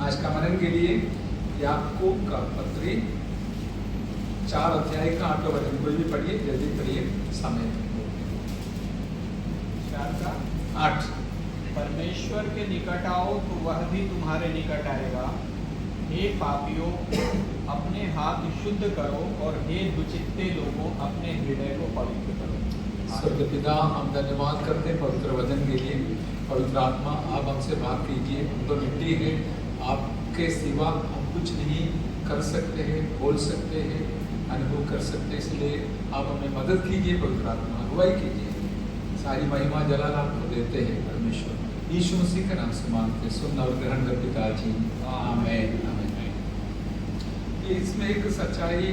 आज का मनन के लिए याकूब का पत्री 4 अध्याय का 8 वचन, कोई भी पढ़िए, जल्दी पढ़िए, समय 4 का 8। परमेश्वर के निकट आओ तो वह भी तुम्हारे निकट आएगा। हे पापियों, अपने हाथ शुद्ध करो, और हे दुचित्ते लोगों, अपने हृदय को पवित्र करो। स्वर्गीय पिता, हम धन्यवाद करते हैं पवित्र वचन के लिए। पवित्र आत्मा, आप हमसे बात कीजिए। हम तो मिट्टी है, आपके सिवा हम कुछ नहीं कर सकते हैं, बोल सकते हैं, अनुभव कर सकते हैं, इसलिए आप हमें मदद कीजिए। पवित्र आत्मा अगुवाई कीजिए। सारी महिमा जलाल आपको देते हैं परमेश्वर, यीशु मसीह के नाम से मांगते, सुन और ग्रहण कर पिताजी, आमीन आमीन। इसमें एक सच्चाई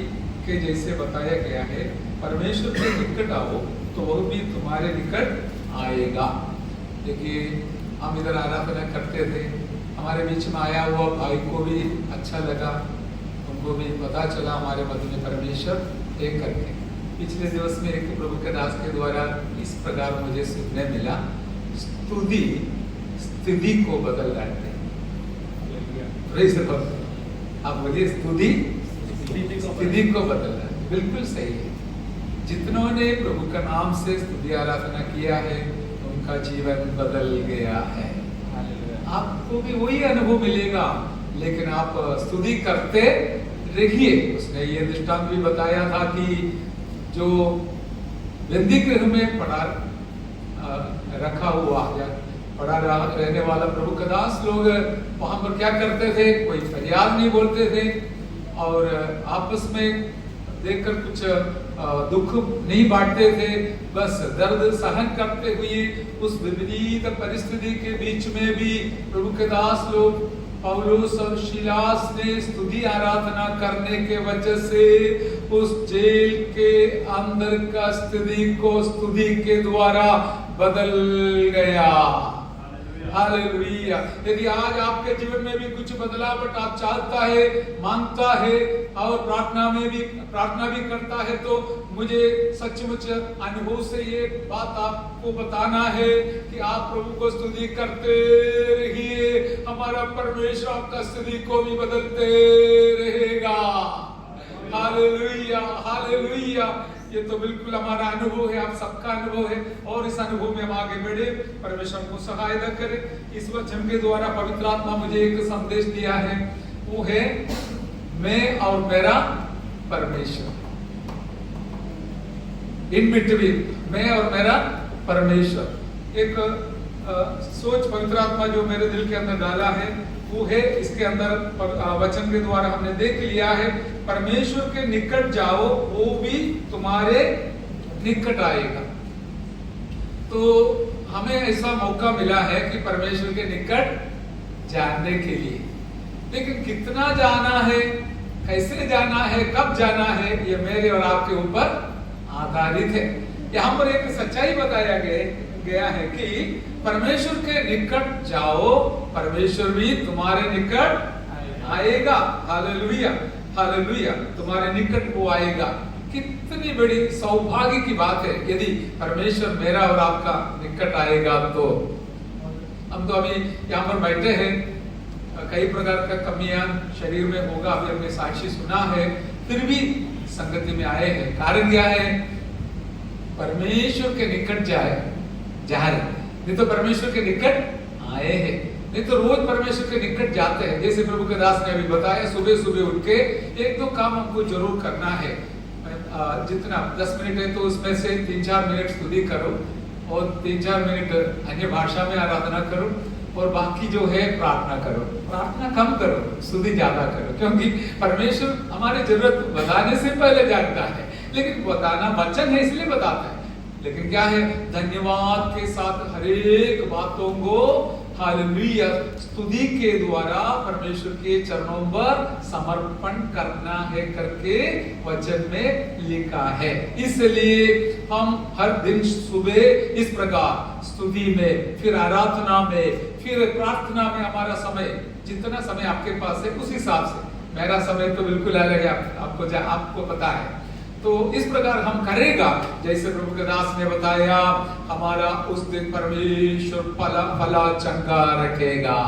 के जैसे बताया गया है, परमेश्वर के निकट आओ तो वह भी तुम्हारे निकट आएगा। देखिए, हम इधर आराधना करते थे, हमारे बीच में आया हुआ भाई को भी अच्छा लगा, उनको भी पता चला हमारे मध्य में परमेश्वर एक करके। पिछले दिवस में एक प्रभु के दास के द्वारा इस प्रकार मुझे सुनने मिला, स्तुति स्थिति को बदल डालते हैं। आप बोलिए, स्तुति स्थिति को बदल रहा है। बिल्कुल सही है। जितनों ने प्रभु का नाम से स्तुति आराधना किया है, उनका जीवन बदल गया है। आपको भी वही अनुभव मिलेगा, लेकिन आप स्तुति करते रहिए। उसने ये दृष्टांत भी बताया था कि जो बंदी गृह में पड़ा रखा हुआ या पड़ा रहने वाला प्रभु का दास, लोग वहां पर क्या करते थे, कोई फरियाद नहीं बोलते थे और आपस में देखकर कुछ दुख नहीं बांटते थे, बस दर्द सहन करते हुए उस विपरीत परिस्थिति के बीच में भी प्रभु के दास लोग पौलुस और शिलास ने स्तुति आराधना करने के वजह से उस जेल के अंदर का स्थिति को स्तुति के द्वारा बदल गया। हालेलुया। यदि आज आपके जीवन में भी कुछ बदलावट आप चाहता है, मांगता है और प्रार्थना भी करता है, तो मुझे सचमुच अनुभव से ये बात आपको बताना है कि आप प्रभु को स्तुति करते रहिए। हमारा परमेश्वर आपका स्थिति को भी बदलते रहेगा। Hallelujah hallelujah. ये तो बिल्कुल हमारा अनुभव है, आप सबका अनुभव है, और इस अनुभव में हम आगे बढ़े। परमेश्वर को सहायता करे। इस वचन के द्वारा पवित्र आत्मा मुझे एक संदेश दिया है, वो है मैं और मेरा परमेश्वर। इन बिटवीन, मैं और मेरा परमेश्वर। एक सोच पवित्र आत्मा जो मेरे दिल के अंदर डाला है वो है, इसके अंदर वचन के द्वारा हमने देख लिया है, परमेश्वर के निकट जाओ वो भी तुम्हारे निकट आएगा। तो हमें ऐसा मौका मिला है कि परमेश्वर के निकट जाने के लिए, लेकिन कितना जाना है, कैसे जाना है, कब जाना है, ये मेरे और आपके ऊपर आधारित है। यहाँ पर एक सच्चाई बताया गया है कि परमेश्वर के निकट जाओ, परमेश्वर भी तुम्हारे निकट आएगा। Hallelujah hallelujah. तुम्हारे निकट वो आएगा। कितनी बड़ी सौभाग्य की बात है यदि परमेश्वर मेरा और आपका निकट आएगा। तो हम तो अभी यहाँ पर बैठे हैं, कई प्रकार का कमियां शरीर में होगा, अभी हमने साक्षी सुना है, फिर भी संगति में आए हैं। कारण क्या है? परमेश्वर के निकट जा रहे, नहीं तो परमेश्वर के निकट आए हैं, नहीं तो रोज परमेश्वर के निकट जाते हैं। जैसे प्रभु के दास ने अभी बताया, सुबह सुबह उठ के 1-2 काम हमको जरूर करना है। जितना 10 मिनट है तो उसमें से 3-4 मिनट स्तुति करो और 3-4 मिनट अन्य भाषा में आराधना करो, और बाकी जो है प्रार्थना करो। प्रार्थना कम करो, स्तुति ज्यादा करो, क्योंकि परमेश्वर हमारी जरूरत बताने से पहले जानता है, लेकिन बताना वचन है इसलिए बताता है। लेकिन क्या है? धन्यवाद के साथ हर एक बातों को हालेलुया स्तुति के द्वारा परमेश्वर के चरणों पर समर्पण करना है करके वचन में लिखा है। इसलिए हम हर दिन सुबह इस प्रकार स्तुति में, फिर आराधना में, फिर प्रार्थना में हमारा समय, जितना समय आपके पास है उस हिसाब से, मेरा समय तो बिल्कुल अलग है, आपको पता है। तो इस प्रकार हम करेगा, जैसे प्रभु के दास ने बताया, हमारा उस दिन परमेश्वर फला चंगा रखेगा।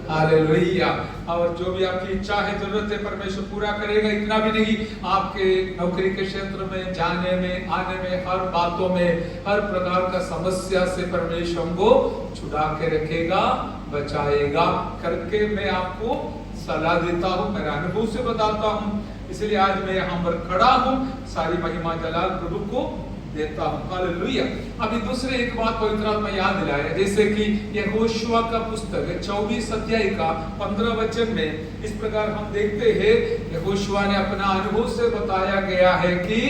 हालेलुया। और जो भी आपकी इच्छा है, जरूरत है, परमेश्वर पूरा करेगा। इतना भी नहीं, आपके नौकरी के क्षेत्र में, जाने में, आने में, हर बातों में, हर प्रकार का समस्या से परमेश्वर हमको छुड़ा के रखेगा, बचाएगा करके मैं आपको सलाह देता हूँ, मेरा अनुभव से बताता हूँ। इसलिए आज मैं यहाँ पर खड़ा हूँ, सारी महिमा जलाल प्रभु को देता हूँ। हालेलुया। अभी दूसरे एक बात पवित्र आत्मा याद दिलाया, जैसे कि यहोशुआ का पुस्तक 24 अध्याय का 15 वचन में इस प्रकार हम देखते हैं, यहोशुआ ने अपना अनुभव से बताया गया है कि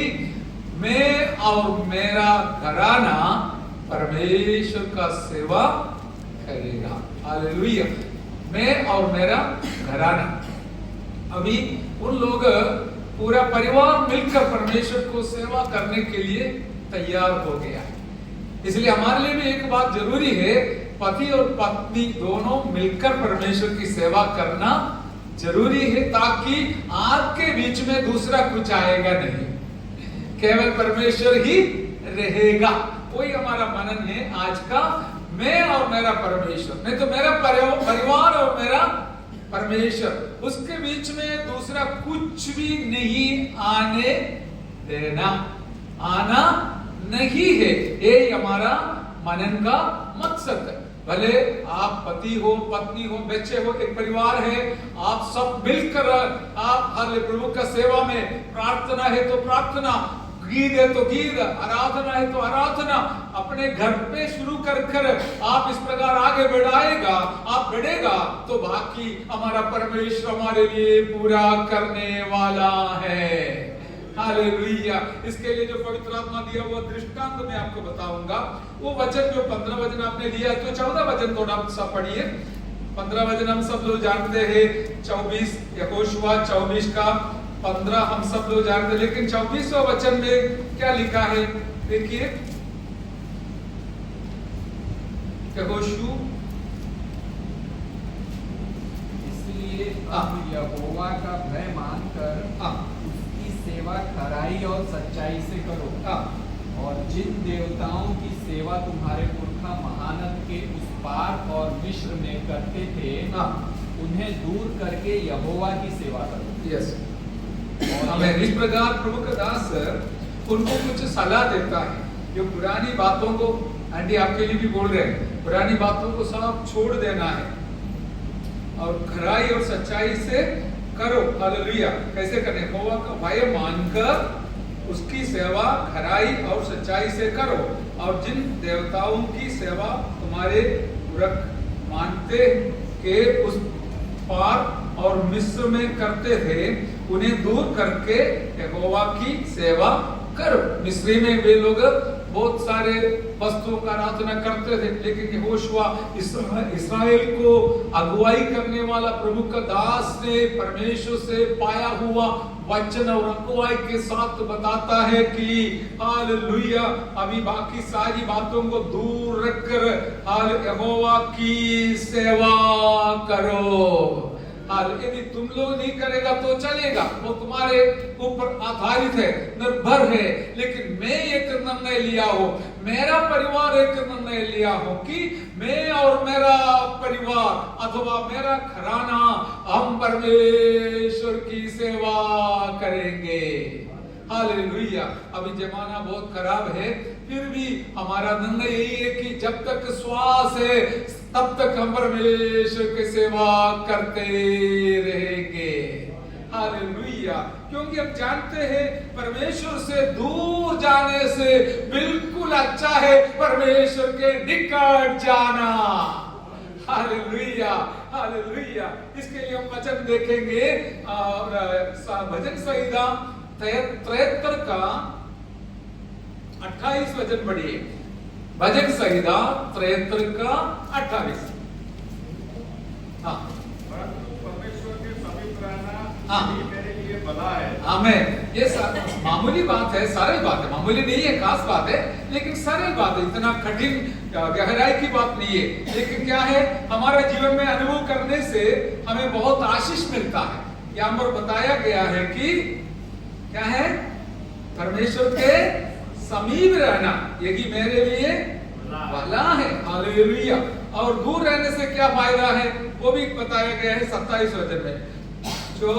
मैं और मेरा घराना परमेश्वर का सेवा करेगा। हालेलुया। मैं और मेरा घराना। अभी उन लोग पूरा परिवार मिलकर परमेश्वर को सेवा करने के लिए तैयार हो गया है। इसलिए हमारे लिए भी एक बात जरूरी है, पति और पत्नी दोनों मिलकर परमेश्वर की सेवा करना जरूरी है, ताकि आपके बीच में दूसरा कुछ आएगा नहीं, केवल परमेश्वर ही रहेगा। वही हमारा मनन है आज का, मैं और मेरा परमेश्वर, नहीं तो मेरा परिवार और मेरा परमेश्वर, उसके बीच में दूसरा कुछ भी नहीं आने देना, आना नहीं है। ये हमारा मनन का मकसद है। भले आप पति हो, पत्नी हो, बच्चे हो, एक परिवार है, आप सब मिलकर आप हर प्रभु का सेवा में, प्रार्थना है तो प्रार्थना, गीत है तो गीत, आराधना है तो आराधना, अपने घर पे शुरू कर आप इस प्रकार आगे बढ़ाएगा, आप बढ़ेगा तो बाकी हमारा परमेश्वर हमारे लिए पूरा करने वाला है। हालेलुया। इसके लिए जो पवित्र आत्मा दिया हुआ दृष्टांत मैं आपको बताऊंगा, वो वचन जो 15 वचन आपने लिया, तो 14 वचन थोड़ा सा पढ़िए। 15 वचन हम सब लोग जानते हैं, 24 यहोशुआ 24 का 15 हम सब लोग जानते हैं, लेकिन 24वां वचन में क्या लिखा है देखिए। यहोशू, इसलिए अब यहोवा का भय मानकर उसकी सेवा खराई और सच्चाई से करो, और जिन देवताओं की सेवा तुम्हारे पुरखा महानद के उस पार और मिस्र में करते थे, उन्हें दूर करके यहोवा की सेवा करो। यस, हमें इस प्रकार प्रभु का दास उनको कुछ सलाह देता है, जो पुरानी बातों को, आंटी आपके लिए भी बोल रहे हैं, पुरानी बातों को सब छोड़ देना है और खराई और सच्चाई से करो। हालेलुया। कैसे करें? यहोवा का भय मानकर उसकी सेवा खराई और सच्चाई से करो, और जिन देवताओं की सेवा तुम्हारे पुरख मानते के उस पार और मिस्र में करते थे, उन्हें दूर करके यहोवा की सेवा करो। मिस्री में वे लोग बहुत सारे वस्तुओं का आराधना करते थे, लेकिन यहोशुआ इस्राएल को अगुवाई करने वाला प्रभु का दास ने परमेश्वर से पाया हुआ वचन और अगुवाई के साथ बताता है कि हालेलुया, अभी बाकी सारी बातों को दूर रखकर यहोवा की सेवा करो। यदि तुम लोग नहीं करेगा तो चलेगा, वो तुम्हारे ऊपर आधारित है, निर्भर है, लेकिन मैं एक निर्णय लिया हूं, मेरा परिवार एक निर्णय लिया हूं कि मैं और मेरा परिवार अथवा मेरा घराना हम परमेश्वर की सेवा करेंगे। हालेलुया। अभी जमाना बहुत खराब है, फिर भी हमारा निर्णय यही है कि जब तक श्वास है तब तक हम परमेश्वर की सेवा करते रहेंगे। हालेलुया। क्योंकि हम जानते हैं परमेश्वर से दूर जाने से बिल्कुल अच्छा है परमेश्वर के निकट जाना। Hallelujah, hallelujah. इसके लिए हम वचन देखेंगे और भजन संहिता 73 का 28 वचन पढ़िए। भजन संहिता 73 का 28। परमेश्वर के समीप रहना हाँ, मेरे लिए भला है। आमीन। ये मामूली बात है, सरल बात है, मामूली नहीं है, खास बात है, लेकिन सरल बात है, इतना कठिन गहराई की बात नहीं है। लेकिन क्या है, हमारे जीवन में अनुभव करने से हमें बहुत आशीष मिलता है। यहाँ पर बताया गया है कि क्या है, परमेश्वर के समीप रहना यही मेरे लिए भला है। हालेलुया। और दूर रहने से क्या फायदा है? वो भी बताया गया है 27 वचन में। जो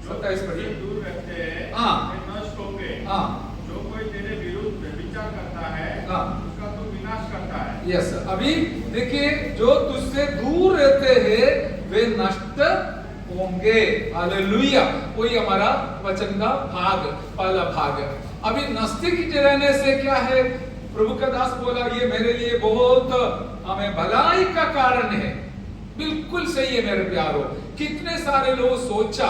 27 पढ़िए। दूर रहते हैं हाँ। वे नष्ट होंगे। हाँ। जो कोई तेरे विरुद्ध विचार करता है हाँ। उसका तो विनाश करता है। यस, अभी देखिए, जो तुझसे दूर रहते हैं वे नष्ट होंगे। हालेलुया, वही हमारा वचन का भाग, पहला भाग। अभी नजदीक रहने से क्या है, प्रभु का दास बोला ये मेरे लिए बहुत हमें भलाई का कारण है। बिल्कुल सही है मेरे प्यारो। कितने सारे लोग सोचा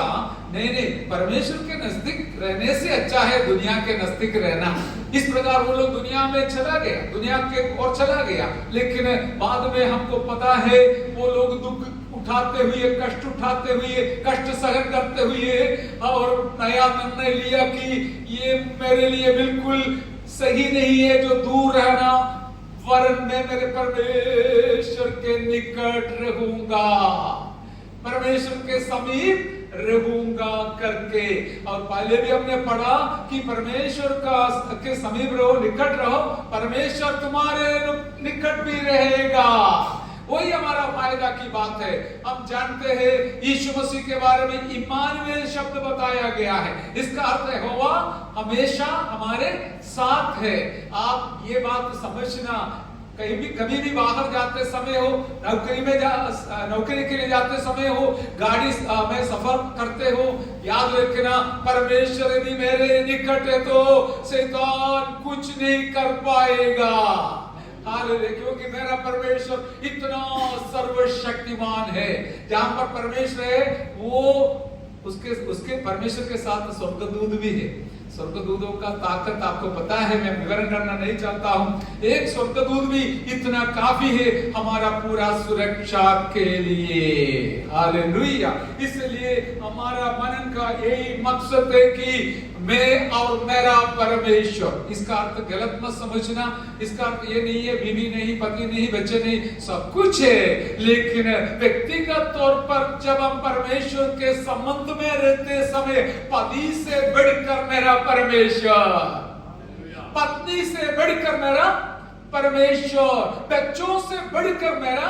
नहीं, परमेश्वर के नजदीक रहने से अच्छा है दुनिया के नजदीक रहना। इस प्रकार वो लोग दुनिया में चला गया, दुनिया के ओर चला गया। लेकिन बाद में हमको पता है वो लोग दुख उठाते हुए, कष्ट उठाते हुए, कष्ट सहन करते हुए और नया निर्णय लिया कि ये मेरे लिए बिल्कुल सही नहीं है जो दूर रहना, वरन मैं मेरे परमेश्वर के निकट रहूंगा, परमेश्वर के समीप रहूंगा करके। और पहले भी हमने पढ़ा कि परमेश्वर के समीप रहो, निकट रहो, परमेश्वर तुम्हारे निकट भी रहेगा। वही हमारा फायदा की बात है। हम जानते हैं यीशु मसीह के बारे में इम्मानुएल शब्द बताया गया है। इसका अर्थ है यहोवा हमेशा हमारे साथ है। आप ये बात समझना, कहीं भी कभी भी बाहर जाते समय हो, नौकरी के लिए जाते समय हो, गाड़ी में सफर करते हो, याद रखना परमेश्वर यदि मेरे निकट है तो शैतान कुछ नहीं कर पाएगा। हालेलुया, क्योंकि मेरा परमेश्वर इतना सर्वशक्तिमान है। जहां पर परमेश्वर है वो उसके परमेश्वर के साथ स्वर्गदूत भी है। स्वर्गदूतों का ताकत आपको पता है, मैं विवरण करना नहीं चाहता हूं। एक स्वर्गदूत भी इतना काफी है हमारा पूरा सुरक्षा के लिए। हालेलुया, इसलिए हमारा मनन का यही मकसद है कि मैं और मेरा परमेश्वर। इसका अर्थ गलत मत समझना, इसका अर्थ ये नहीं है बीवी नहीं, पति नहीं, बच्चे नहीं, सब कुछ है। लेकिन व्यक्तिगत तौर पर जब हम परमेश्वर के संबंध में रहते समय, पति से बढ़कर मेरा परमेश्वर, पत्नी से बढ़कर मेरा परमेश्वर, बच्चों से बढ़कर मेरा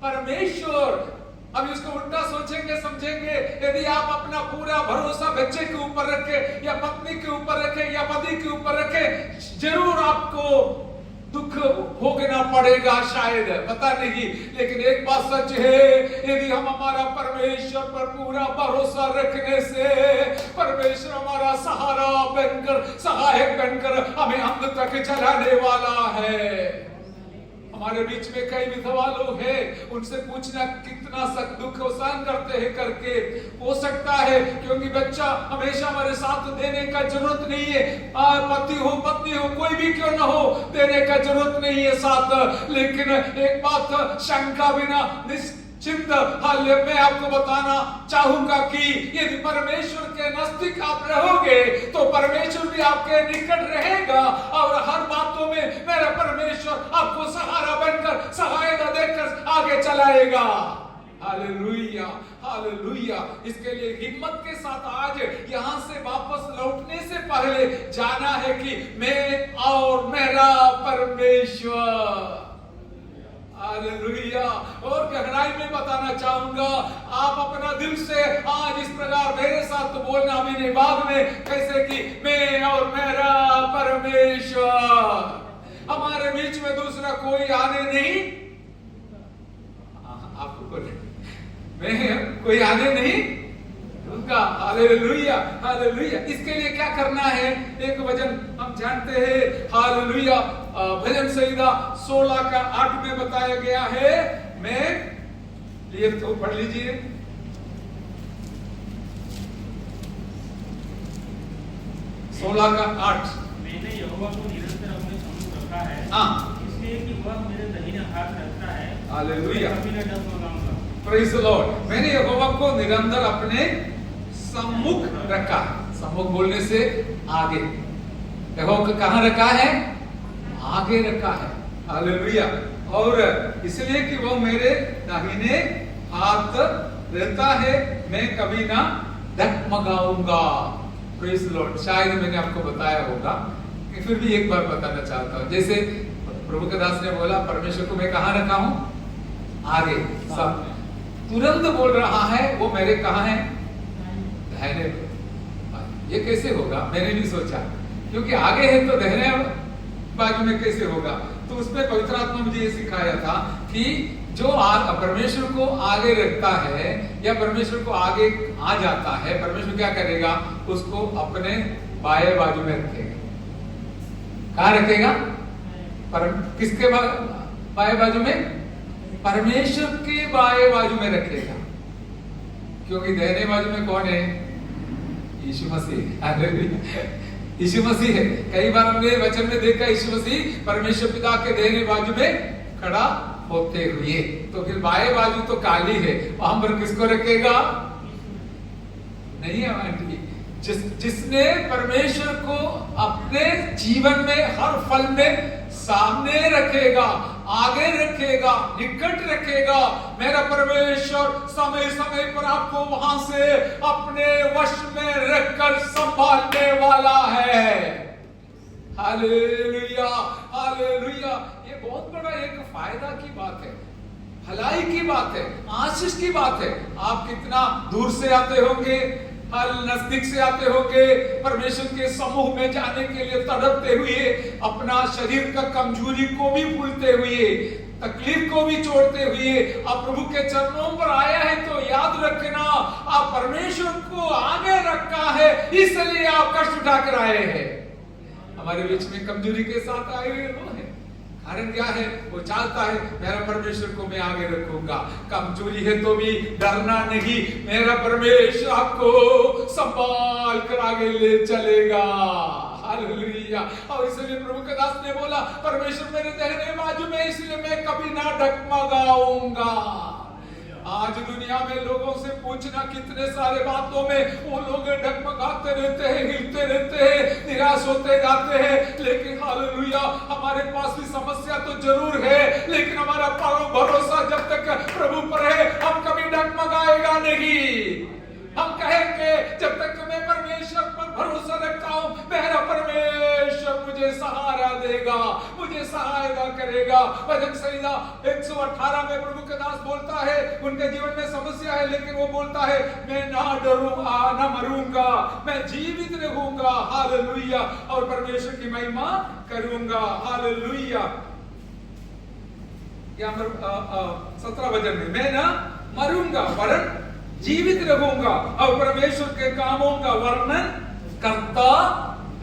परमेश्वर। अब इसको उल्टा सोचेंगे, समझेंगे। यदि आप अपना पूरा भरोसा बच्चे के ऊपर रखें या पत्नी के ऊपर रखें या पति के ऊपर रखें, जरूर आपको दुख भोगना पड़ेगा, शायद, पता नहीं। लेकिन एक बात सच है, यदि हम हमारा परमेश्वर पर पूरा भरोसा रखने से परमेश्वर हमारा सहारा बनकर, सहायक बनकर हमें अंत तक चलाने वाला है। हमारे बीच में कई विधवा लोग हैं, उनसे पूछना कितना सख्त दुख सहन करते हैं करके। हो सकता है क्योंकि बच्चा हमेशा हमारे साथ देने का जरूरत नहीं है, पति हो पत्नी हो कोई भी क्यों ना हो, देने का जरूरत नहीं है साथ। लेकिन एक बात शंका बिना निश्चिंत हाल मैं आपको बताना चाहूंगा कि यदि परमेश्वर के नजदीक आप रहोगे तो परमेश्वर भी आपके निकट रहेगा और हर बातों में मेरा परमेश्वर आपको सहारा बनकर, सहायता देकर आगे चलाएगा। Hallelujah, hallelujah. इसके लिए हिम्मत के साथ आज यहाँ से वापस लौटने से पहले जाना है कि मैं और मेरा परमेश्वर। हालेलुया। और गहराई में बताना चाहूंगा, आप अपना दिल से आज इस प्रकार मेरे साथ तो बोलना भी नहीं, बाद में कैसे कि मैं और मेरा परमेश्वर। हमारे बीच में दूसरा कोई आने नहीं, आपको मैं कोई आने नहीं उनका। Hallelujah, hallelujah. इसके लिए क्या करना है, एक वचन हम जानते हैं। हालेलुया, भजन संहिता 16:8 में बताया गया है। मैं लिए तो पढ़ लीजिए। 16:8। मैंने यहोवा को निरंतर अपने सम्मुख रखा है, इसलिए कि वह मेरे दाहिने हाथ रखता है। हालेलुया, कभी न डर मगाऊंगा। Praise the Lord. मैंने यहोवा को निरंतर अपने सम्मुख रखा है। सम्मुख बोलने से आगे, यहोवा को कहां रखा है, आगे रखा है। हालेलुया। और इसलिए कि वो मेरे दाहिने हाथ रहता है, मैं कभी ना डगमगाऊंगा। Praise the Lord. शायद मैंने आपको बताया होगा, फिर भी एक बार बताना चाहता हूं। जैसे प्रभु के दास ने बोला, परमेश्वर को मैं कहां रखा हूं, आगे, तुरंत बोल रहा है वो मेरे कहाँ है, दाहिने। ये कैसे होगा, मैंने नहीं सोचा, क्योंकि आगे है तो दाहिने बाजू में कैसे होगा। तो उसमें पवित्र आत्मा मुझे ये सिखाया था कि जो परमेश्वर को आगे रखता है या परमेश्वर को आगे आ जाता है, परमेश्वर क्या करेगा, उसको अपने बाएं बाजू में रखेगा। कहाँ रखेगा, किसके बाएं बाजू में, परमेश्वर के बाएं बाजू में रखेगा। क्योंकि दाहिने बाजू में कौन है, यीशु मसीह। यीशु मसीह है। कई बार हमने वचन में देखा यीशु मसीह परमेश्वर पिता के दाहिने बाजू में खड़ा होते हुए। तो फिर बाएं बाजू तो काली है, वहां पर किसको रखेगा, नहीं है आंटी, जिसने परमेश्वर को अपने जीवन में हर फल में सामने रखेगा, आगे रखेगा, निकट रखेगा। मेरा परमेश्वर समय समय पर आपको वहां से अपने वश में रखकर संभालने वाला है। Hallelujah, hallelujah. ये बहुत बड़ा एक फायदा की बात है, भलाई की बात है, आशीष की बात है। आप कितना दूर से आते होंगे, नजदीक से आते होंगे, परमेश्वर के समूह में जाने के लिए तड़पते हुए, अपना शरीर का कमजोरी को भी भूलते हुए, तकलीफ को भी छोड़ते हुए आप प्रभु के चरणों पर आया है। तो याद रखना, आप परमेश्वर को आगे रखा है, इसलिए आप कष्ट उठाकर आए हैं। हमारे बीच में कमजोरी के साथ आए हुए वो है, कारण क्या है, वो चाहता है मेरा परमेश्वर को मैं आगे रखूंगा। कमजोरी है तो भी डरना नहीं, मेरा परमेश्वर आपको संभाल कर आगे ले चलेगा। हालेलुया। और इसलिए प्रभु के दास ने बोला, परमेश्वर मेरे दाहिने बाजू में, इसलिए मैं कभी ना डगमगाऊंगा। आज दुनिया में लोगों से पूछना, कितने सारे बातों में वो लोग डगमगाते रहते हैं, हिलते रहते हैं, निराश होते जाते हैं। लेकिन हालेलुया, हमारे पास भी समस्या तो जरूर है, लेकिन हमारा भरोसा जब तक प्रभु पर है, हम कभी डगमगाएगा नहीं। हम कहेंगे जब तक मैं परमेश्वर पर भरोसा रखता हूं, मेरा परमेश्वर मुझे सहारा देगा, मुझे सहायता करेगा। भजन संहिता 118 में प्रभु के दास बोलता है, उनके जीवन में समस्या है, लेकिन वो बोलता है, मैं ना डरूंगा, ना मरूंगा, मैं जीवित रहूंगा। हालेलुया। और परमेश्वर की महिमा करूंगा। हालेलुया। 17 भजन में, मैं ना मरूंगा वरन जीवित रहूंगा और परमेश्वर के कामों का वर्णन करता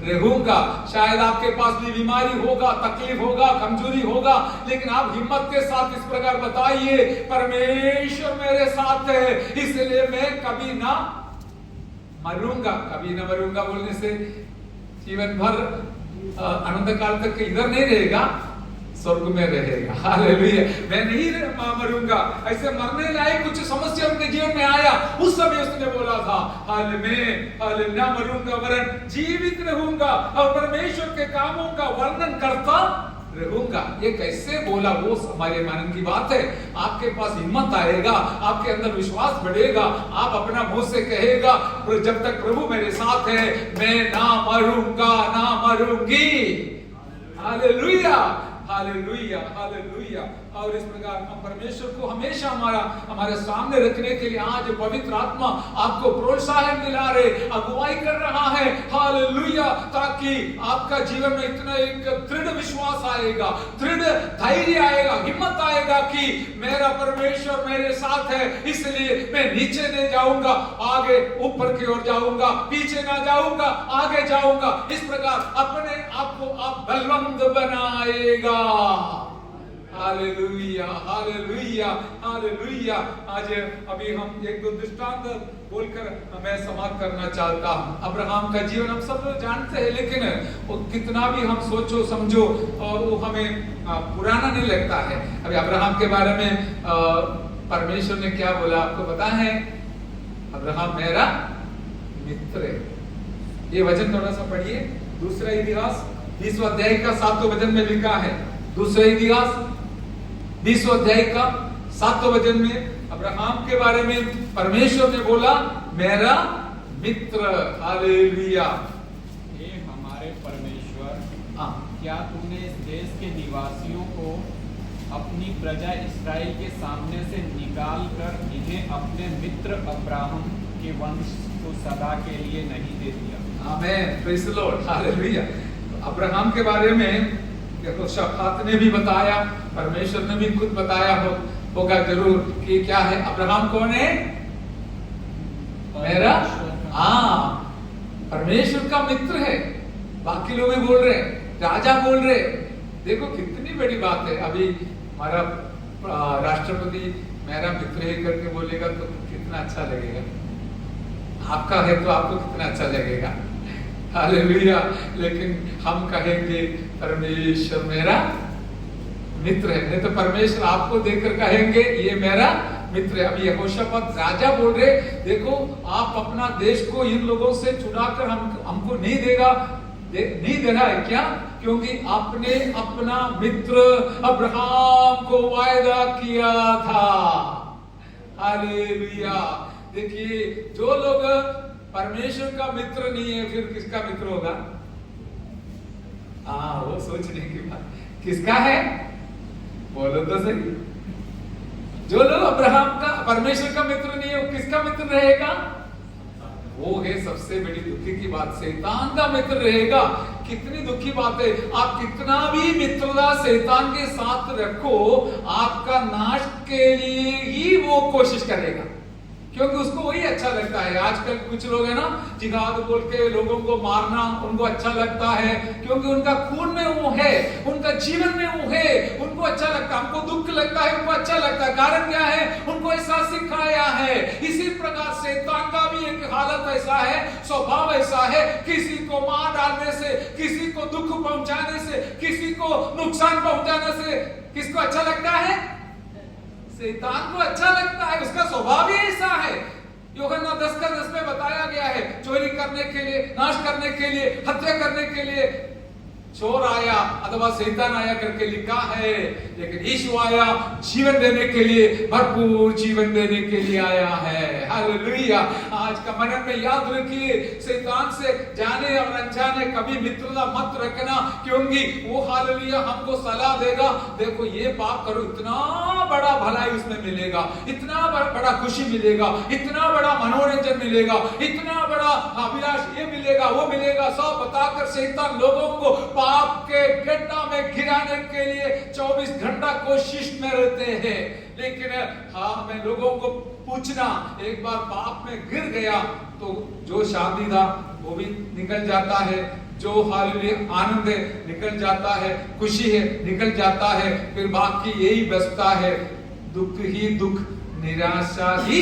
रहूंगा। शायद आपके पास भी बीमारी होगा, तकलीफ होगा, कमजोरी होगा, लेकिन आप हिम्मत के साथ इस प्रकार बताइए, परमेश्वर मेरे साथ है, इसलिए मैं कभी ना मरूंगा। कभी ना मरूंगा बोलने से जीवन भर अनंत काल तक इधर नहीं रहेगा, स्वर्ग में रहेगा। हालेलुया। मैं नहीं मरूंगा। ऐसे मरने लायक कुछ समस्या उनके जीवन में आया, उस समय उसने बोला था, मैं ना मरूंगा वरन जीवित रहूंगा और परमेश्वर के कामों का वर्णन करता रहूंगा। ये कैसे बोला, वो हमारे मानन की बात है। आपके पास हिम्मत आएगा, आपके अंदर विश्वास बढ़ेगा, आप अपना मुंह से कहेगा, जब तक प्रभु मेरे साथ है, मैं ना मरूंगा, ना मरूंगी। Hallelujah, hallelujah, hallelujah. और इस प्रकार हम परमेश्वर को हमेशा हमारे सामने रखने के लिए आज पवित्र आत्मा आपको प्रोत्साहन दिला रहे, अगुवाई कर रहा है। हालेलुया। ताकि आपका जीवन में इतना एक दृढ़ विश्वास आएगा, दृढ़ धैर्य आएगा, हिम्मत आएगा कि मेरा परमेश्वर मेरे साथ है, इसलिए मैं नीचे नहीं जाऊंगा, आगे ऊपर की ओर जाऊंगा, पीछे ना जाऊंगा, आगे जाऊंगा। इस प्रकार अपने आप को आप बलवंत बनाएगा। Hallelujah, hallelujah, hallelujah. आज अभी हम एक दो दृष्टांत बोलकर मैं समाप्त करना चाहता हूं। अब्राहम का जीवन हम सब लोग जानते हैं, लेकिन वो कितना भी हम सोचो समझो और वो हमें पुराना नहीं लगता है। अभी अब्राहम के बारे में परमेश्वर ने क्या बोला आपको पता है? अब्राहम मेरा मित्र है। ये वचन थोड़ा सा पढ़िए, दूसरा इतिहास 20वां अध्याय का 7वां वचन में लिखा है। दूसरा इतिहास 20वां अध्याय का 7वां वचन में अब्राहम के बारे में परमेश्वर ने बोला, मेरा मित्र। हालेलुया। हे हमारे परमेश्वर, क्या तूने इस देश के निवासियों को अपनी प्रजा इस्राएल के सामने से निकाल कर इन्हें अपने मित्र अब्राहम के वंश को सदा के लिए नहीं दे दिया। आमीन, praise the Lord, hallelujah. Abraham के बारे में यहोशाफात ने भी बताया, परमेश्वर ने भी खुद बताया होगा जरूर कि क्या है, अब्राहम कौन है? मेरा परमेश्वर का मित्र है। बाकी लोग भी बोल रहे, राजा बोल रहे, देखो कितनी बड़ी बात है। अभी हमारा राष्ट्रपति मेरा मित्र है करके बोलेगा तो कितना अच्छा लगेगा, आपका है तो आपको कितना अच्छा लगेगा, हालेलुया। लेकिन हम कहेंगे परमेश्वर मेरा मित्र है, नहीं तो परमेश्वर आपको देखकर कहेंगे ये मेरा मित्र है। अभी यहोशाफात राजा बोल रहे, देखो आप अपना देश को इन लोगों से चुनाकर हमको नहीं देगा, नहीं दे रहा है क्या? क्योंकि आपने अपना मित्र अब्राहम को वायदा किया था। हालेलुया। देखिए, जो लोग परमेश्वर का मित्र नहीं है फिर किसका मित्र होगा? वो सोचने की बात, किसका है? बोलो तो सही। जो लोग अब्राहम का परमेश्वर का मित्र नहीं है वो किसका मित्र रहेगा? वो है सबसे बड़ी दुखी की बात, शैतान का मित्र रहेगा। कितनी दुखी बात है, आप कितना भी मित्रता शैतान के साथ रखो, आपका नाश के लिए ही वो कोशिश करेगा, क्योंकि उसको वही अच्छा लगता है। आजकल कुछ लोग है ना, जिहाद बोल के लोगों को मारना उनको अच्छा लगता है, क्योंकि उनका खून में वो है, उनका जीवन में वो है, उनको अच्छा लगता है। हमको दुख लगता है, उनको अच्छा लगता है। कारण क्या है? उनको ऐसा सिखाया है। इसी प्रकार शैतान का भी एक हालत ऐसा है, स्वभाव ऐसा है, किसी को मार डालने से, किसी को दुख पहुंचाने से, किसी को नुकसान पहुंचाने से किसको अच्छा लगता है? शैतान को अच्छा लगता है, उसका स्वभाव ही ऐसा है। यूहन्ना 10:10 में बताया गया है, चोरी करने के लिए, नाश करने के लिए, हत्या करने के लिए चोर आया अथवा शैतान आया करके लिखा है, लेकिन यीशु आया जीवन देने के लिए, भरपूर जीवन देने के लिए आया है। हालेलुया। आज का मन में याद रखिए, शैतान से जाने और अनजाने कभी मित्रता मत रखना, क्योंकि वो हालेलुया हमको सलाह देगा, देखो ये पाप करो, इतना बड़ा भलाई उसमें मिलेगा, इतना बड़ा खुशी मिलेगा, इतना बड़ा मनोरंजन मिलेगा, इतना बड़ा अभिलाष ये मिलेगा, वो मिलेगा, सब बताकर शैतान लोगों को पाप के गड्ढा में गिराने के लिए 24 घंटा कोशिश में रहते हैं। लेकिन मैं लोगों को पूछना, एक बार पाप में गिर गया तो जो शांति था वो भी निकल जाता है, जो हालेलुया आनंद है निकल जाता है, खुशी है निकल जाता है, फिर बाकी यही बचता है, दुख ही दुख, निराशा ही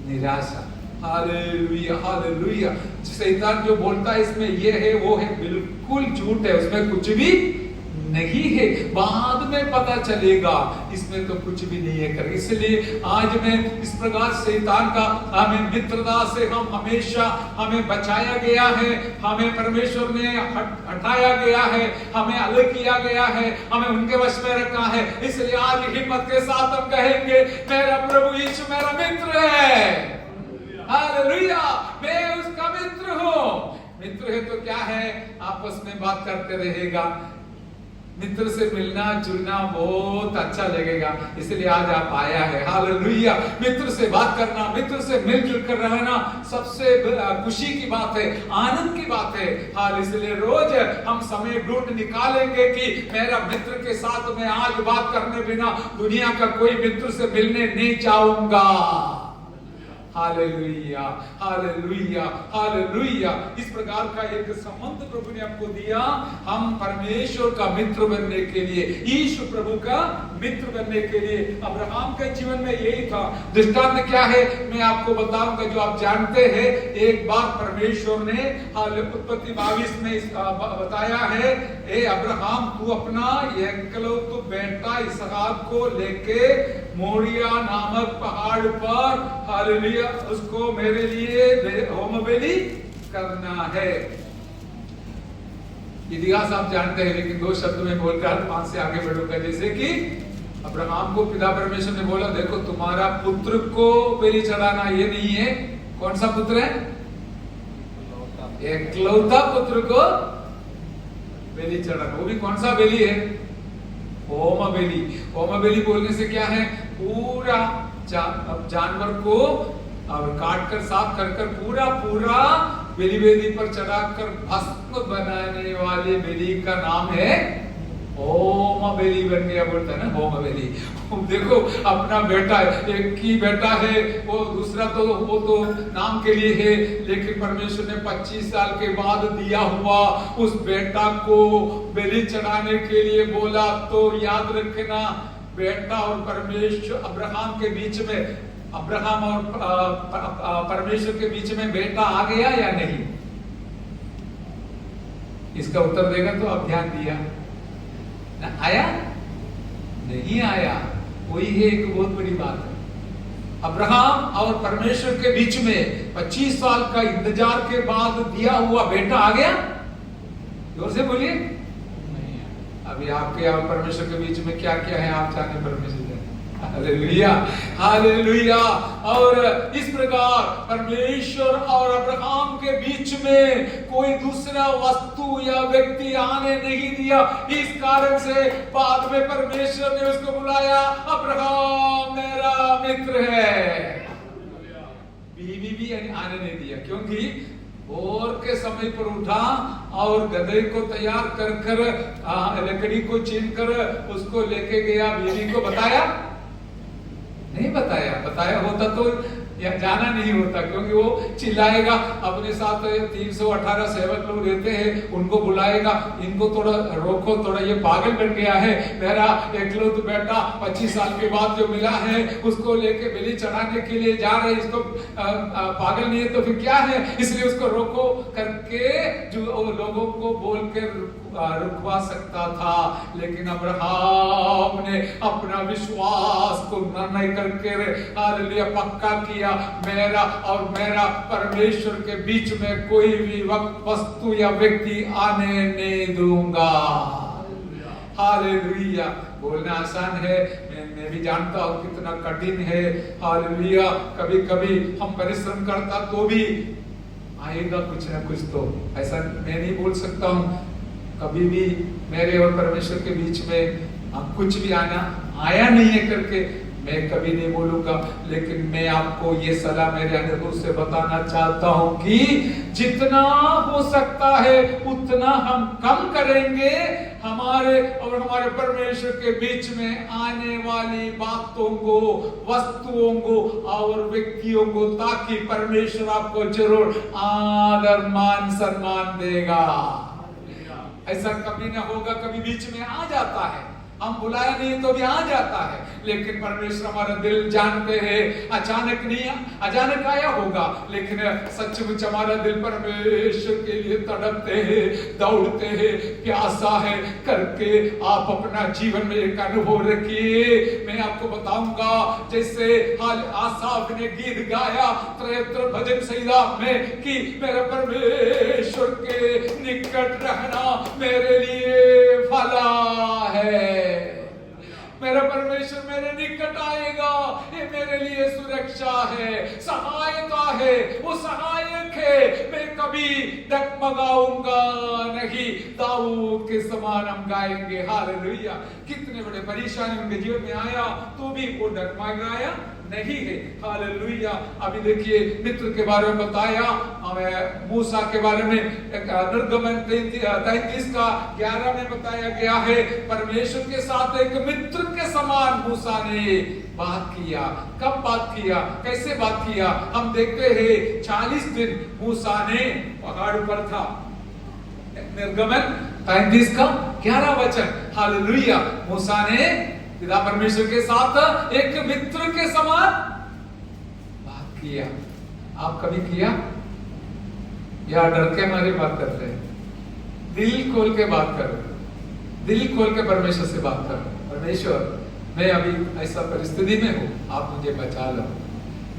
निराशा। Hallelujah, hallelujah. शैतान जो बोलता है इसमें ये है वो है, बिल्कुल झूठ है, उसमें कुछ भी नहीं है। बाद में पता चलेगा इसमें तो कुछ भी नहीं है कर। इसलिए आज मैं इस प्रकार शैतान का हमें मित्रता से हम हमेशा हमें बचाया गया है, हमें परमेश्वर ने हटाया गया है, हमें अलग किया गया है, हमें उनके वश में रखा है। इसलिए आज हिम्मत के साथ हम कहेंगे, मेरा प्रभु यीशु मेरा मित्र है। हालेलुया, मैं उसका मित्र हूं। मित्र है तो क्या है, आपस में बात करते रहेगा, मित्र से मिलना जुलना बहुत अच्छा लगेगा, इसलिए आज आप आया है। हालेलुया। मित्र से बात करना, मित्र से मिलजुल कर रहना सबसे खुशी की बात है, आनंद की बात है। हाल इसलिए रोज हम समय ढूंढ निकालेंगे कि मेरा मित्र के साथ मैं आज बात करने बिना दुनिया का कोई मित्र से मिलने नहीं चाहूंगा। Hallelujah, hallelujah, hallelujah. इस प्रकार का एक संबंध प्रभु ने हमको दिया, हम परमेश्वर का मित्र बनने के लिए, यीशु प्रभु का मित्र बनने के लिए। अब्राहम के जीवन में यही था। दृष्टांत क्या है मैं आपको बताऊंगा, जो आप जानते हैं। एक बार परमेश्वर ने उत्पत्ति 22 में बताया है, ए अब्राहम तू अपना एकलौता बेटा इसहाक को लेके मोरिया नामक पहाड़ पर हालेलुया उसको मेरे लिए होम बलि करना है। इतिहास आप जानते हैं, लेकिन 2 शब्द में बोलकर 5 से आगे बढ़ूंगा। जैसे कि अब्राहम को पिता परमेश्वर ने बोला, देखो तुम्हारा पुत्र को बलि चढ़ाना ये नहीं है। कौन सा पुत्र है? एकलौता पुत्र को बलि चढ़ाना। वो भी कौन सा बलि है? होम बलि। होम बलि बोलने से क्या है, पूरा जानवर को काट कर साफ कर कर पूरा पूरा बलि वेदी पर चढ़ाकर भस्म बनाने वाले बलि का नाम है होम बलि बन गया, बोलता है ना होम बलि। देखो अपना बेटा, एक ही बेटा है, वो दूसरा तो वो तो नाम के लिए है, लेकिन परमेश्वर ने 25 साल के बाद दिया हुआ उस बेटा को बलि चढ़ाने के लिए बोला। तो याद रखना, बेटा और परमेश्वर, अब्राहम के बीच में, अब्राहम और परमेश्वर के बीच में बेटा आ गया या नहीं? इसका उत्तर देगा तो अब ध्यान दिया ना, आया नहीं आया, वही है एक बहुत बड़ी बात है। अब्राहम और परमेश्वर के बीच में 25 साल का इंतजार के बाद दिया हुआ बेटा आ गया? जोर से बोलिए। अभी आपके और परमेश्वर के बीच में क्या क्या है आप जाने, परमेश्वर जाने। Hallelujah, hallelujah. और इस प्रकार परमेश्वर और अब्राहम के बीच में कोई दूसरा वस्तु या व्यक्ति आने नहीं दिया। इस कारण से बाद में परमेश्वर ने उसको बुलाया, अब्राहम मेरा मित्र है। बीवी भी आने नहीं दिया, क्योंकि भोर के समय पर उठा और गधे को तैयार कर कर लकड़ी को छीन कर उसको लेके गया। बीवी को बताया नहीं, बताया होता तो जाना नहीं होता, क्योंकि वो चिल्लाएगा। अपने साथ 318 सेवक लोग रहते हैं, उनको बुलाएगा, इनको थोड़ा रोको, थोड़ा ये पागल बन गया है, मेरा एकलौता बेटा 25 साल के बाद जो मिला है उसको लेके बलि चढ़ाने के लिए जा रहे, इसको पागल नहीं है तो फिर क्या है, इसलिए उसको रोको करके जो लोगों को बोल के रुकवा सकता था। लेकिन अब्राहम ने अपना विश्वास को निर्णय करके हालेलुया पक्का किया, मेरा और मेरा परमेश्वर के बीच में कोई भी वस्तु या व्यक्ति आने नहीं दूंगा। हालेलुया। बोलना आसान है, मैं भी जानता हूँ कितना कठिन है। हालेलुया। कभी कभी हम परिश्रम करता तो भी आएगा कुछ ना कुछ, तो ऐसा मैं नहीं बोल सकता हूँ कभी भी मेरे और परमेश्वर के बीच में कुछ भी आया नहीं है करके मैं कभी नहीं बोलूंगा। लेकिन मैं आपको ये सलाह मेरे अनुभव से बताना चाहता हूं कि जितना हो सकता है उतना हम कम करेंगे हमारे और हमारे परमेश्वर के बीच में आने वाली बातों को, वस्तुओं को और व्यक्तियों को, ताकि परमेश्वर आपको जरूर आदर मान सम्मान देगा। ऐसा कभी ना होगा, कभी बीच में आ जाता है, हम बुलाया नहीं तो भी आ जाता है, लेकिन परमेश्वर हमारा दिल जानते हैं। अचानक नहीं, अचानक आया होगा, लेकिन सचमुच हमारा दिल परमेश्वर के लिए तड़पते हैं, दौड़ते हैं, प्यासा है करके आप अपना जीवन में एक अनुभव रखिए। मैं आपको बताऊंगा, जैसे हाल आसाफ ने गीत गाया 73 भजन संहिता में कि मेरा परमेश्वर के निकट रहना मेरे लिए भला है, मेरा परमेश्वर मेरे निकट आएगा, ये मेरे लिए सुरक्षा है, सहायता है, वो सहायक है, मैं कभी डगमगाऊंगा नहीं। दाऊद के समान हम गाएंगे। हालेलुया। कितने बड़े परेशानी उनके जीवन में आया तो भी वो डगमगाया नहीं है। हालेलुया। अभी देखिए मित्र के बारे में बताया, हमें मूसा के बारे में निर्गमन 33 का 11 में बताया गया है, परमेश्वर के साथ एक मित्र के समान मूसा ने बात किया। कब बात किया, कैसे बात किया, हम देखते हैं 40 दिन मूसा ने पहाड़ पर था। निर्गमन 33 का 11 वचन। हालेलुया। मूसा ने पिता परमेश्वर के साथ एक मित्र के समान बात किया। आप कभी किया या डर के हमारे बात करते हैं? दिल खोल के बात करो, दिल खोल के परमेश्वर से बात करो। परमेश्वर, मैं अभी ऐसा परिस्थिति में हूँ, आप मुझे बचा लो।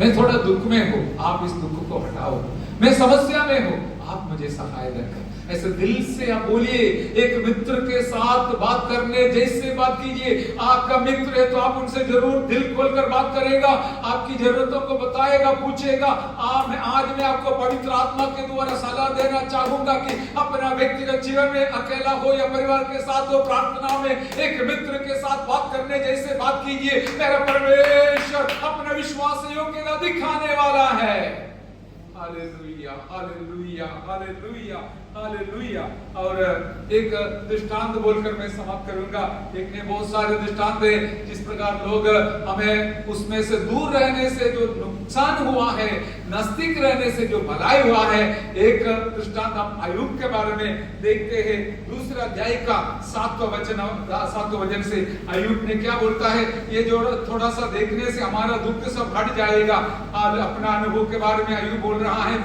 मैं थोड़ा दुख में हूँ, आप इस दुख को हटाओ। मैं समस्या में हूँ, आप मुझे सहायता करो। ऐसे दिल से आप बोलिए, एक मित्र के साथ बात करने जैसे बात कीजिए। आपका मित्र है तो आप उनसे जरूर दिल खोलकर बात करेगा, आपकी जरूरतों को बताएगा, पूछेगा। आज मैं आपको पवित्र आत्मा के द्वारा सलाह देना चाहूंगा कि अपना व्यक्तिगत जीवन में अकेला हो या परिवार के साथ हो, प्रार्थना में एक मित्र के साथ बात करने जैसे बात कीजिए। मेरा परमेश्वर अपना विश्वास योग्यता दिखाने वाला है। Hallelujah, hallelujah, hallelujah, hallelujah. और एक दृष्टांत बोलकर मैं समाप्त करूंगा। एक ने बहुत सारे दृष्टांत है जिस प्रकार लोग हमें उसमें से दूर रहने से जो नुकसान हुआ है, नजदीक रहने से जो भलाई हुआ है। एक दृष्टांत हम अय्यूब के बारे में देखते हैं, दूसरा अध्याय का 7वां वचन से अय्यूब ने क्या बोलता है, ये जो थोड़ा सा देखने से हमारा दुख सब हट जाएगा। अपना अनुभव के बारे में अय्यूब बोल रहा है।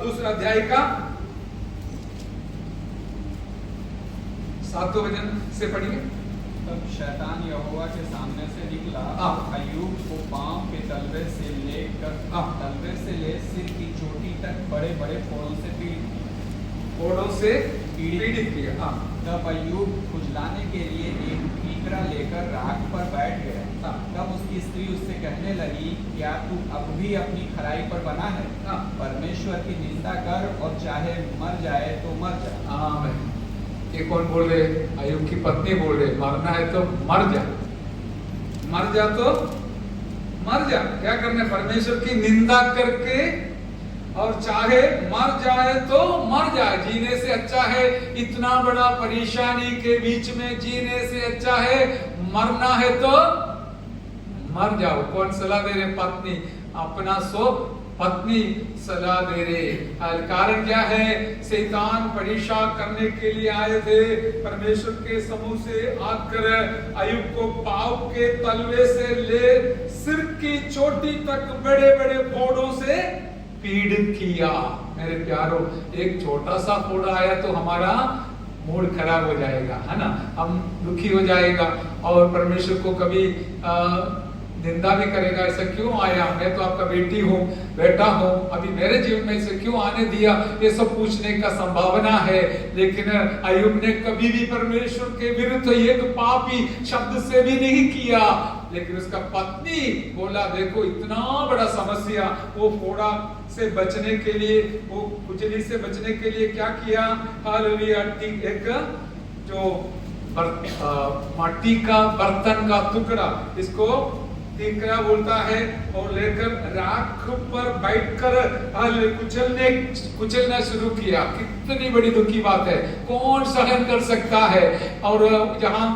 दूसरा अध्याय का 7वां वचन से पढ़िए। तब शैतान यहोवा के सामने से निकला, अय्यूब को पांव के तलवे से सिर की चोटी तक बड़े बड़े फोड़ों से पीड़ित किया। तब अय्यूब खुजलाने के लिए एक ठीकरा लेकर राख पर बैठ गया। तब उसकी स्त्री उससे कहने लगी, क्या तू अब भी अपनी खराई पर बना है? परमेश्वर की निंदा कर और चाहे मर जाए तो मर जा। आमीन। ये कौन बोल रहे? अय्यूब की पत्नी बोल रहे, मरना है तो मर जा, मर जा तो मर जा। क्या करना है? परमेश्वर की निंदा करके और चाहे मर जाए तो मर जाए। जीने से अच्छा है, इतना बड़ा परेशानी के बीच में जीने से अच्छा है मरना है तो मर जाओ। कौन सलाह दे रहे? पत्नी। अपना सो पत्नी सलाह दे रहे। कारण क्या है? शैतान परीक्षा करने के लिए आए थे। परमेश्वर के समूह से आकर अय्यूब को पाँव के तलवे से ले सिर की चोटी तक बड़े बड़े फोड़ों से पीड़ित किया। मेरे प्यारो, एक छोटा सा फोड़ा आया तो हमारा मूड खराब हो जाएगा, है ना? हम दुखी हो जाएगा और परमेश्वर को कभी निंदा भी करेगा। ऐसा क्यों आया? मैं तो आपका बेटी हूँ, बेटा हूँ, अभी मेरे जीवन में इसे क्यों आने दिया? ये सब पूछने का संभावना है। लेकिन अय्यूब ने कभी भी परमेश्वर के विरुद्ध एक पापी शब्द से भी नहीं किया। लेकिन उसका पत्नी बोला, देखो इतना बड़ा समस्या, वो फोड़ा से बचने के लिए, वो खुजली से बचने के लिए क्या किया? हालेलुया। एक जो माटी का बर्तन का टुकड़ा, इसको ठीकरा बोलता है, और लेकर राख पर बैठकर कुचलना शुरू किया। कितनी बड़ी दुखी बात है, कौन सहन कर सकता है? और जहां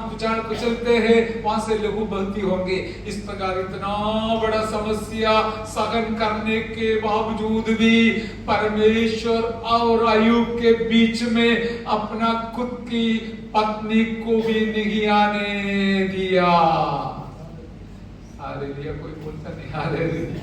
कुचलते हैं वहां से लहू बहती होंगे। इस प्रकार इतना बड़ा समस्या सहन करने के बावजूद भी परमेश्वर और अय्यूब के बीच में अपना खुद की पत्नी को भी नहीं आने दिया। हालेलुया। कोई बोलता नहीं हालेलुया।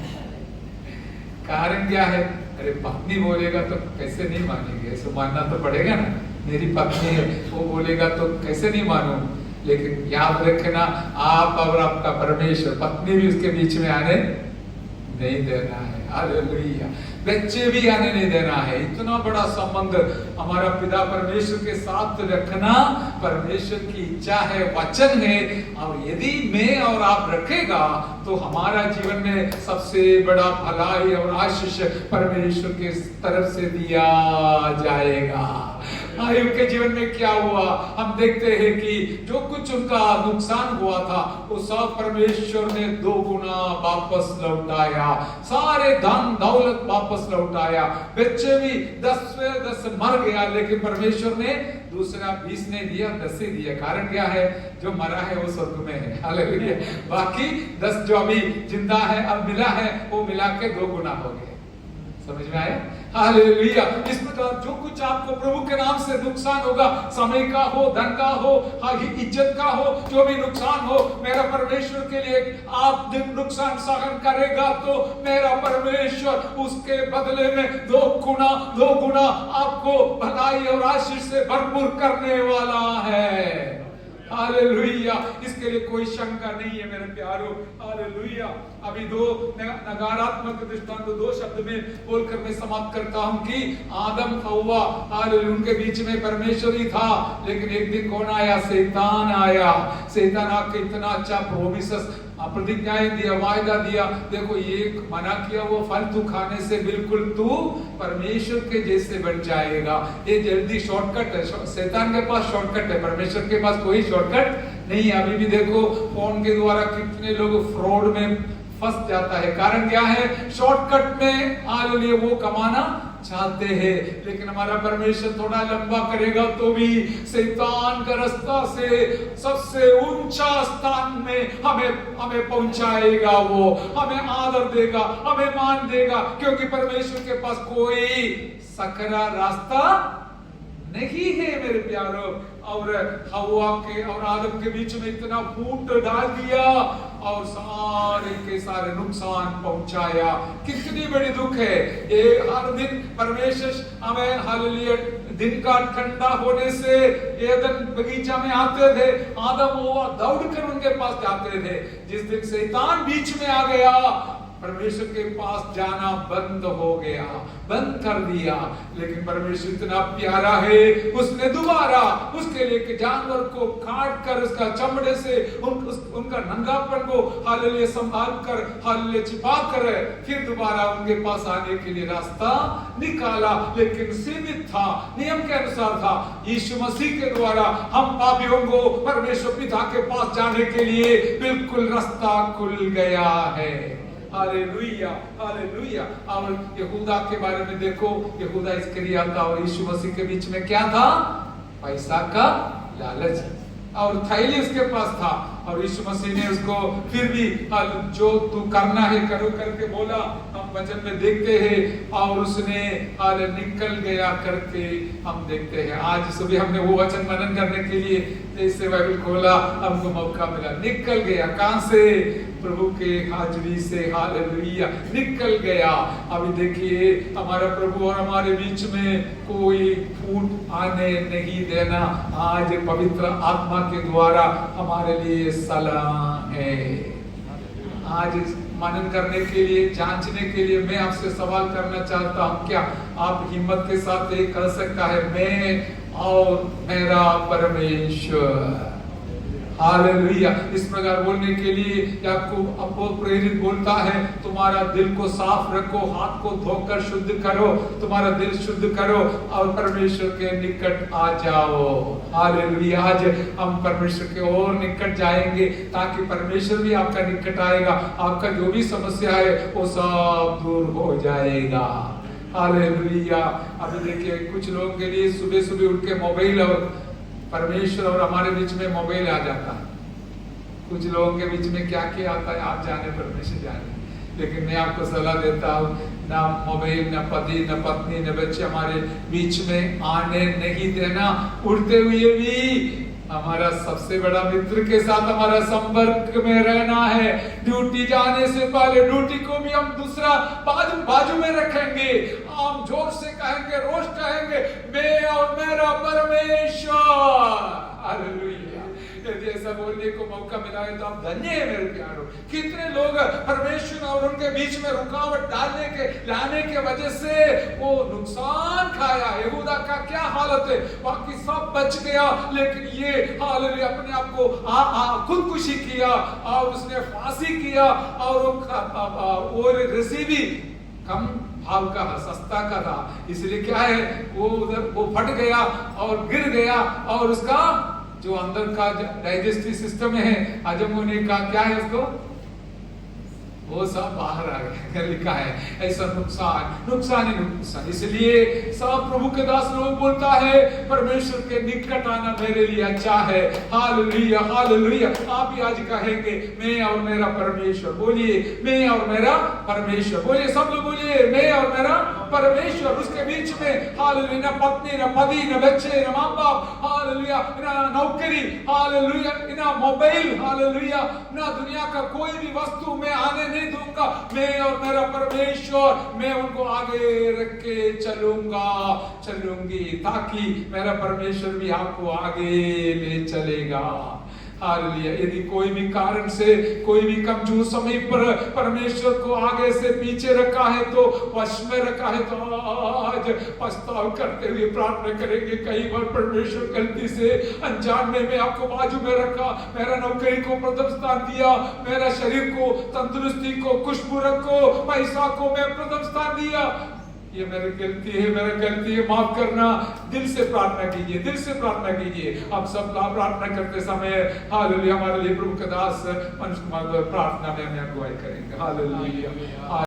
कारण क्या है? अरे पत्नी बोलेगा तो कैसे नहीं मानेंगे? ऐसे मानना तो पड़ेगा ना। मेरी पत्नी है, वो बोलेगा तो कैसे नहीं मानूं? लेकिन याद रखना, आप और आपका परमेश्वर, पत्नी भी उसके बीच में आने नहीं देना है। हालेलुया। बच्चे भी आने नहीं देना है। इतना बड़ा संबंध हमारा पिता परमेश्वर के साथ रखना परमेश्वर की इच्छा है, वचन है। और यदि मैं और आप रखेगा तो हमारा जीवन में सबसे बड़ा भलाई और आशीष परमेश्वर के तरफ से दिया जाएगा। अय्यूब के जीवन में क्या हुआ? हम देखते हैं कि जो कुछ उनका नुकसान हुआ था वो सब परमेश्वर ने 2 गुना वापस लौटाया। सारे धन दौलत वापस लौटाया। बच्चे भी 10 मर गया, लेकिन परमेश्वर ने दूसरा 20 ने दिया, 10 ही दिया। कारण क्या है? जो मरा है वो स्वर्ग में है। हालेलुया। बाकी 10 जो अभी जिंदा है, अब मिला है, वो मिला के 2 गुना हो गए। समझ में आया? हालेलुया। इस प्रकार जो कुछ आपको प्रभु के नाम से नुकसान होगा, समय का हो, धन का हो, इज्जत का हो, जो भी नुकसान हो, मेरा परमेश्वर के लिए आप नुकसान सहन करेगा तो मेरा परमेश्वर उसके बदले में 2 गुना आपको भलाई और आशीष से भरपूर करने वाला है। हालेलुया, इसके लिए कोई शंका नहीं है मेरे प्यारो। हालेलुया। अभी दो नकारात्मक दृष्टांत दो शब्द में बोलकर मैं समाप्त करता हूं कि आदम हव्वा, हालेलुया, उनके बीच में परमेश्वर ही था, लेकिन एक दिन कौन आया? शैतान आया। शैतान आके इतना अच्छा प्रोमिसेस, प्रतिज्ञाएं दिया, वायदा दिया, देखो ये मना किया वो फल तू खाने से बिल्कुल तू परमेश्वर के जैसे बन जाएगा। ये जल्दी शॉर्टकट है, शैतान के पास शॉर्टकट है, परमेश्वर के पास कोई शॉर्टकट नहीं है। अभी भी देखो फोन के द्वारा कितने लोग फ्रॉड में फंस जाता है। कारण क्या है? शॉर्टकट में हालेलुया वो कमाना चाहते हैं, लेकिन हमारा परमेश्वर थोड़ा लंबा करेगा तो भी शैतान का रास्ता से सबसे ऊंचा स्थान में हमें पहुंचाएगा। वो हमें आदर देगा, हमें मान देगा, क्योंकि परमेश्वर के पास कोई सकरा रास्ता नहीं है मेरे प्यारो। और हवा के और आदम के बीच में इतना फूट डाल दिया और सारे के सारे नुकसान पहुंचाया। कितनी बड़ी दुख है ये। हर दिन परमेश्वर हमें हालेलुया दिन का ठंडा होने से एदन बगीचा में आते थे, आदम वो दौड़कर उनके पास जाते थे। जिस दिन शैतान बीच में आ गया, परमेश्वर के पास जाना बंद हो गया, बंद कर दिया। लेकिन परमेश्वर इतना प्यारा है, उसने दोबारा उसके लिए जानवर को काट कर उसका चमड़े से उनका नंगापन को हालेलुया संभाल कर, हालेलुया छिपा कर फिर दोबारा उनके पास आने के लिए रास्ता निकाला। लेकिन सीमित था, नियम के अनुसार था। यीशु मसीह के द्वारा हम पापियों को परमेश्वर पिता के पास जाने के लिए बिल्कुल रास्ता खुल गया है। Hallelujah, hallelujah. और यहूदा के बारे में देखो, यहूदा इस्करियोत था और यीशु मसीह के बीच में क्या था? पैसा का लालच, और थैली उसके पास था। और यीशु मसीह ने उसको फिर भी जो तू करना है करो करके बोला, हम वचन में देखते हैं। और उसने निकल गया करके हम देखते हैं। आज सुबह हमने वो वचन मनन करने के लिए जैसे बाइबल खोला, हमको मौका मिला। निकल गया कहां से? प्रभु के हाजिरी से। हालेलुया, निकल गया। अभी देखिए हमारा प्रभु और हमारे बीच में कोई फूट आने नहीं देना। आज पवित्र आत्मा के द्वारा हमारे लिए सलाम है। आज मनन करने के लिए, जांचने के लिए मैं आपसे सवाल करना चाहता हूं, क्या आप हिम्मत के साथ ये कह सकता है, मैं और मेरा परमेश्वर? हालेलुया। इस प्रकार बोलने के लिए याकूब अपॉस्तल प्रेरित बोलता है, तुम्हारा दिल को साफ रखो, हाथ को धोकर शुद्ध करो, तुम्हारा दिल शुद्ध करो और परमेश्वर के निकट आ जाओ। हालेलुया। आज हम परमेश्वर के और निकट जाएंगे ताकि परमेश्वर भी आपका निकट आएगा। आपका जो भी समस्या है वो सब दूर हो जाएगा। हालेलुया। अभी देखिए कुछ लोगों के लिए सुबह सुबह उठ के मोबाइल और परमेश्वर और हमारे बीच में मोबाइल आ जाता है। कुछ लोगों के बीच में क्या क्या आता है आप जाने, परमेश्वर जाने। लेकिन मैं आपको सलाह देता हूँ, ना मोबाइल, ना पति, ना पत्नी, ना बच्चे हमारे बीच में आने नहीं देना। उठते हुए भी हमारा सबसे बड़ा मित्र के साथ हमारा संपर्क में रहना है। ड्यूटी जाने से पहले ड्यूटी को भी हम दूसरा बाजू में रखेंगे। हम जोर से कहेंगे, रोज कहेंगे, मैं और मेरा परमेश्वर। हालेलुया। यदि ऐसा बोलने को मौका मिला है तो आप धन्य है मेरे प्यारो। कितने लोग परमेश्वर और उनके बीच में रुकावट लाने के वजह से वो नुकसान खाया। यहूदा का क्या हालत है, बाकी सब बच गया, लेकिन ये हालेलुया अपने आप को खुदकुशी किया और उसने फांसी किया। और वो रस्सी भी कम भाव का, सस्ता का था, इसलिए क्या है वो उधर वो फट गया और गिर गया और उसका जो अंदर का डाइजेस्टिव सिस्टम है, हजम होने का क्या है उसको, वो सब बाहर आ गया। लिखा है ऐसा नुकसान ही नुकसान। इसलिए सब प्रभु के दास लोग बोलता है, परमेश्वर के निकट आना मेरे लिए अच्छा है। Hallelujah, hallelujah. आप भी आज कहेंगे, मैं और मेरा परमेश्वर। बोलिए, मैं और मेरा परमेश्वर। बोलिए, सब लोग बोलिए, मैं और मेरा परमेश्वर। उसके बीच में हालेलुया ना पत्नी, ना पति, ना बच्चे, ना माँ बाप, हालेलुया ना नौकरी, हालेलुया ना मोबाइल, हालेलुया ना दुनिया का कोई भी वस्तु में आने नहीं दूंगा। मैं और मेरा परमेश्वर, मैं उनको आगे रख के चलूंगी, ताकि मेरा परमेश्वर भी आपको आगे ले चलेगा। हालेलुया। यदि कोई भी कारण से, कोई भी कमजोर समय पर परमेश्वर को आगे से पीछे रखा है, तो वश में रखा है, तो आज पछताव करते हुए प्रार्थना करेंगे। कई बार परमेश्वर गलती से अनजान में आपको बाजू में रखा, मेरा नौकरी को प्रथम स्थान दिया, मेरा शरीर को, तंदुरुस्ती को, खुशबूरत को, पैसा को मैं प्रथम स्थान दिया। ये मेरी गलती है, मेरा गलती है, माफ करना। दिल से प्रार्थना कीजिए, दिल से प्रार्थना कीजिए। आप सब प्रार्थना करते समय हालेलुया हमारे लिए प्रभु का दास मनुष्य कुमार प्रार्थना में हमें अगुवाई करेंगे। हालेलुया।